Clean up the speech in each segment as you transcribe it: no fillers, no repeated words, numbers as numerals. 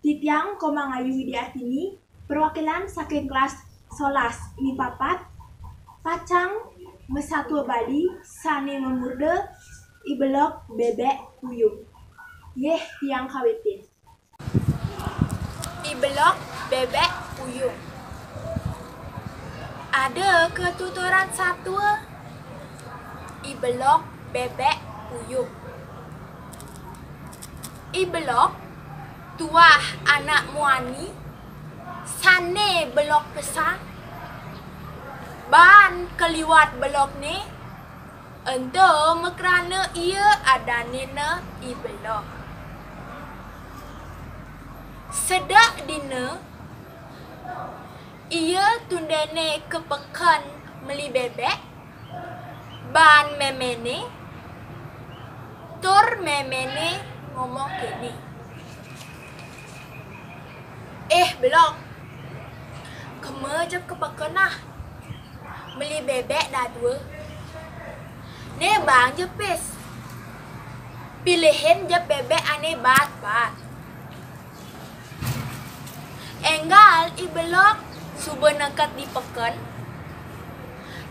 Titiang Komangayu Widiatini, perwakilan saking kelas Solas ini papat, Pacang Mesatua Bali, Sane Memurde, Ibelok Bebek Puyuh. Yeh tiang kawitin. Ibelok Bebek Puyuh. Ada ketuturan satu. Ibelok Bebek Puyuh. Ibelok tuah anak muani, sane belok pesan, ban keliwat belok ni, ento mekrana ia ada nina ibelok. Sedak dina, ia tundene kepekan meli bebek, ban memene, tur memene ngomong kini. Belok. Kema je kepekan lah. Meli bebek dah dua. Ne bang je pes. Pilihin je bebek ane bat-bat. Enggal ibelok subuh nekat dipekan.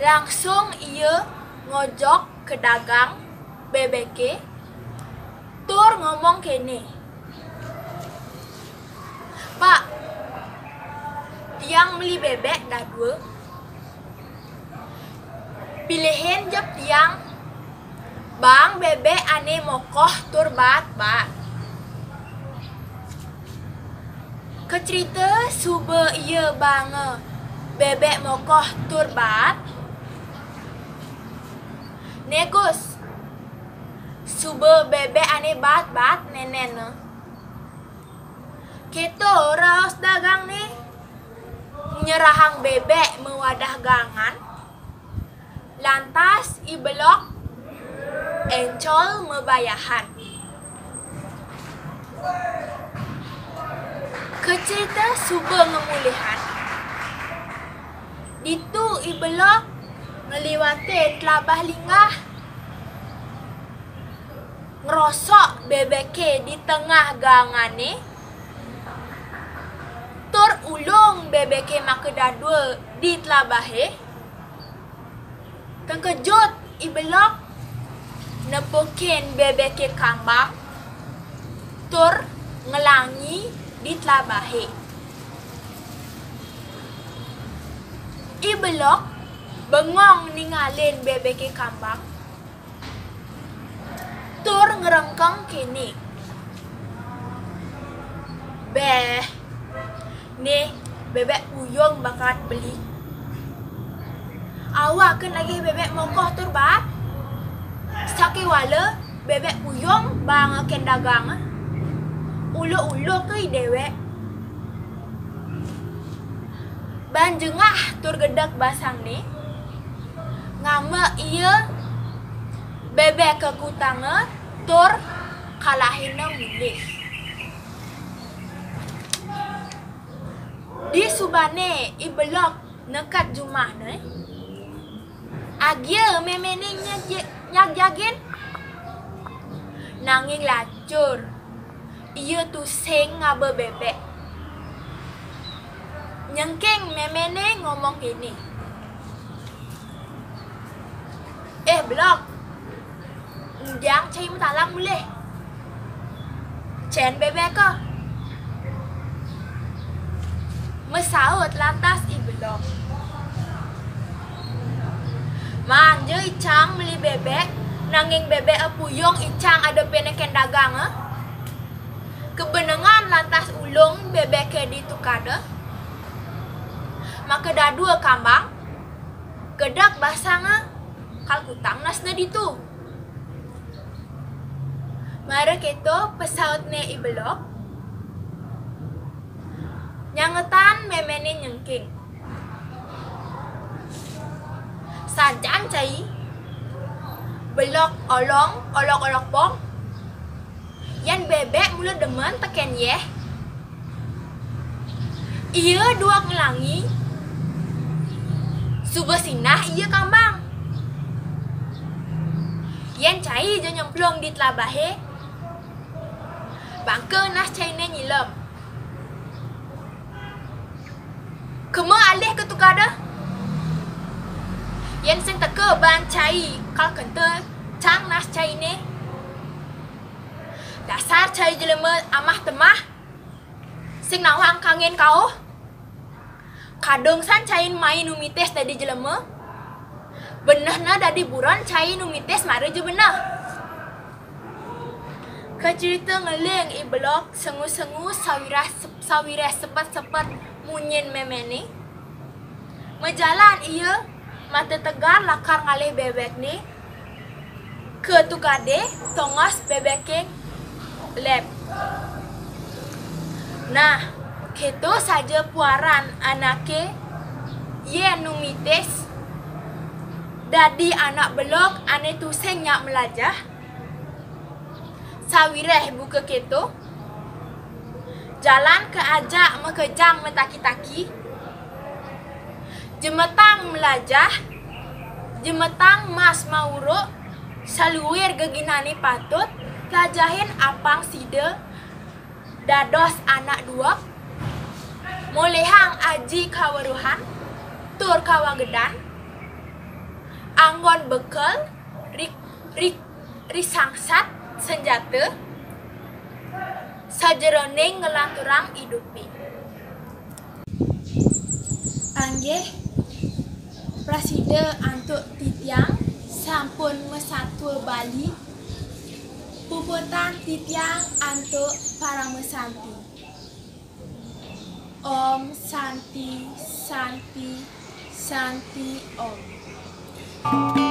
Langsung ia ngojok ke dagang bebek tur ngomong kene. Pak, tiang beli bebek dah dua. Pilihin je tiang bang bebek ane mokoh tur bat-bat. Kecerita subuh ia bang bebek mokoh tur bat. Negus subuh bebek ane bat-bat nenen. Kita raos dagang ni nyerahang bebek mewadah gangan. Lantas ibelok encol mebayahan. Kecerita subuh ngemulihan. Itu ibelok ngeliwati telabah linggah. Ngerosok bebek di tengah gangan ni. Tur ulung bebek makeda dua di telabahe. Terkejut ibelok nepukin bebek kambang. Tur ngelangi di telabahe. Ibelok bengong ningalin bebek kambang. Tur ngerengkang kini. Nih, bebek puyung bakat beli. Awak kan lagi bebek mokoh turbat. Sakit wala bebek puyung bang akan dagang. Ulu-ulu ke dewek. Ban jengah tur gedak basang ni. Ngama ia bebek ke kutanga tur kalahin na milih. Di subane ibelok nekat jumah ni. Agia memene nyag-jagin. Nanging lacur. Ia tu seng ngaba bebek. Nyengking memene ngomong gini. Belok. Jangan cai mutalang boleh. Cen bebek ke? Mesaut lantas ibelok. Manja icang beli bebek, nanging bebek puyung icang ada peneken dagang. Kebenengan lantas ulung bebek ditukada. Maka dah dua kambang, kedak basang kal kutang nasna ditu. Mara keto pesaut ne ibelok. Nyangetan memene nyengking. Sajan cai. Belok olok bong. Yan bebek mula demen teken yeh. Ia dua ngelangi. Subuh sinah ia kambang. Yan cai je nyemplung di telabahe. Bangke nas cai ne nyilem. Kema alih ke tukada. Yen sing teke ban cai kal kente cang nas cai ne. Dasar cai jelema amah temah. Sing nawang kangen kau. Kadung san cai main numites dadi jelema. Benahna dadi buron cai numites mare je benah. Kecerita ngeleng i blok sengu-sengu sawirah sepet-sepet munyin memeni. Mejalan iya mata tegar lakar ngalih bebek ni. Ke tukade tongos bebekeng lep. Nah, keto saja puaran anake ye numites. Dadi anak belok ane tuseng nyak melajah. Sawireh buka keto. Jalan ke ajak mekejang metaki-taki. Jemetang melajah. Jemetang mas mauruk. Saluir geginani patut. Pelajahin apang sida. Dados anak dua. Molehang aji kawaruhan. Tur kawagedan. Anggon bekal. Risangsat senjata. Sajeroning ngelanturang hidupi. Anggih Prasida antuk titiang sampun mesatua Bali. Puputan titiang antuk para mesanti. Om Santi Santi Santi Om.